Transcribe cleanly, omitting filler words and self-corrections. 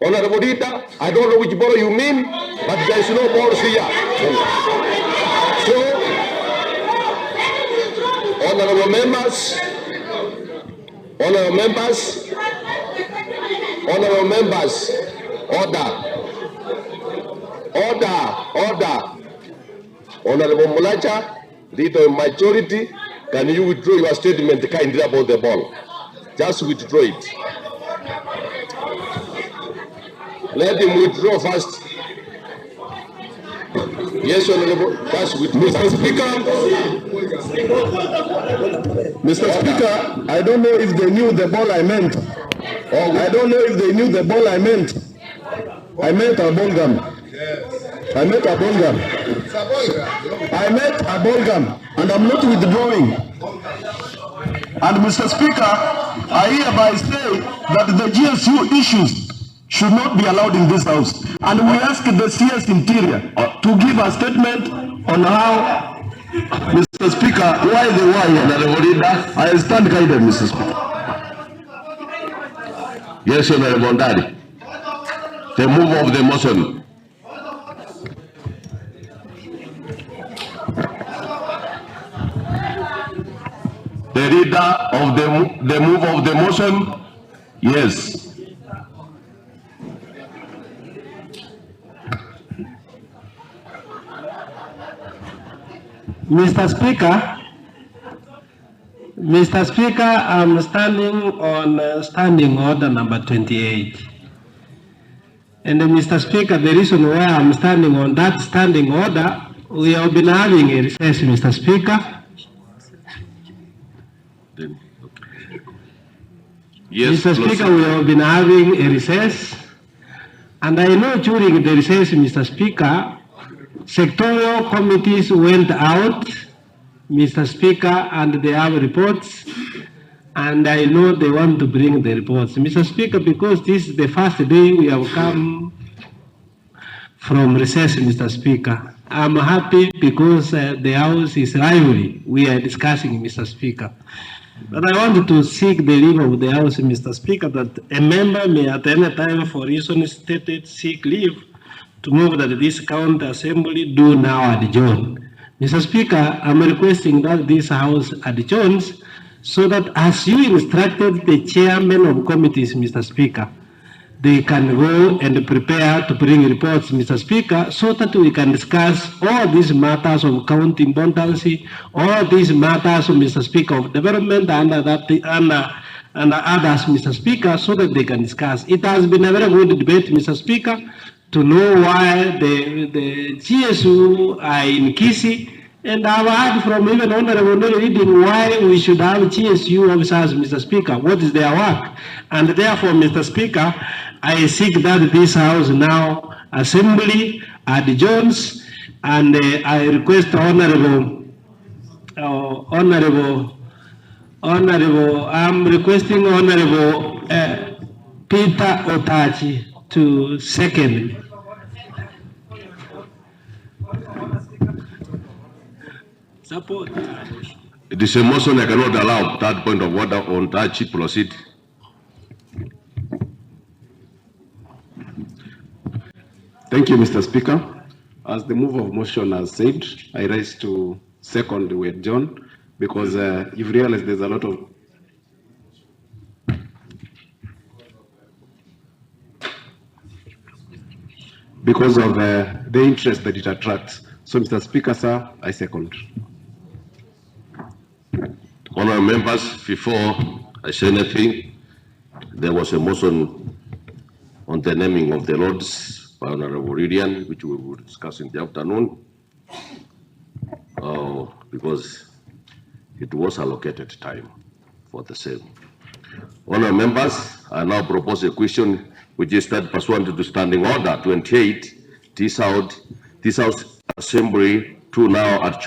Honorable Leader, I don't know which ball you mean, but there is no balls here. So, honorable members, order. Honorable Mulacha, leader of majority, can you withdraw your statement kindly about the ball? Just withdraw it. Let him withdraw first. Yes, Honorable. Just withdraw. Mr. Speaker, I don't know if they knew the ball I meant. I don't know if they knew the ball I meant. I meant a ball gum. I meant a ball gum. I meant a ball gum, and I'm not withdrawing. And Mr. Speaker, I hereby say that the GSU issues should not be allowed in this house. And we ask the CS Interior to give a statement on how, Mr. Speaker, why. I stand guided, Mr. Speaker. Yes, Honorable Ndari. The move of the motion. The leader of the move of the motion, yes. Mr. Speaker, I'm standing on standing order number 28. And Mr. Speaker, the reason why I'm standing on that standing order, we have been having a recess, Mr. Speaker. Yes, Mr. Speaker, we have been having a recess. And I know during the recess, Mr. Speaker, sectorial committees went out, Mr. Speaker, and they have reports, and I know they want to bring the reports. Mr. Speaker, because this is the first day we have come from recess, Mr. Speaker, I'm happy because the House is lively. We are discussing, Mr. Speaker. But I wanted to seek the leave of the House, Mr. Speaker, that a member may at any time for reasons stated seek leave to move that this county assembly do now adjourn. Mr. Speaker, I'm requesting that this House adjourns so that as you instructed the chairman of committees, Mr. Speaker, they can go and prepare to bring reports, Mr. Speaker, so that we can discuss all these matters of county importance, all these matters, Mr. Speaker, of development and others, Mr. Speaker, so that they can discuss. It has been a very good debate, Mr. Speaker, to know why the GSU are in Kisii, and I've heard from even Honorable reading why we should have GSU officers, Mr. Speaker. What is their work? And therefore, Mr. Speaker, I seek that this House now assembly adjourns, and I request I'm requesting Honorable Peter Otachi to second. Support. It is a motion I cannot allow. Third point of order on Tachi, proceed. Thank you, Mr. Speaker. As the move of motion has said, I rise to second the word John, because you've realized there's a lot of because of the interest that it attracts. So, Mr. Speaker, sir, I second. Honourable members, before I say anything, there was a motion on the naming of the lords by Honourable Ridian, which we will discuss in the afternoon, because it was allocated time for the same. Honourable members, I now propose a question which is that pursuant to Standing Order 28, this House Assembly to now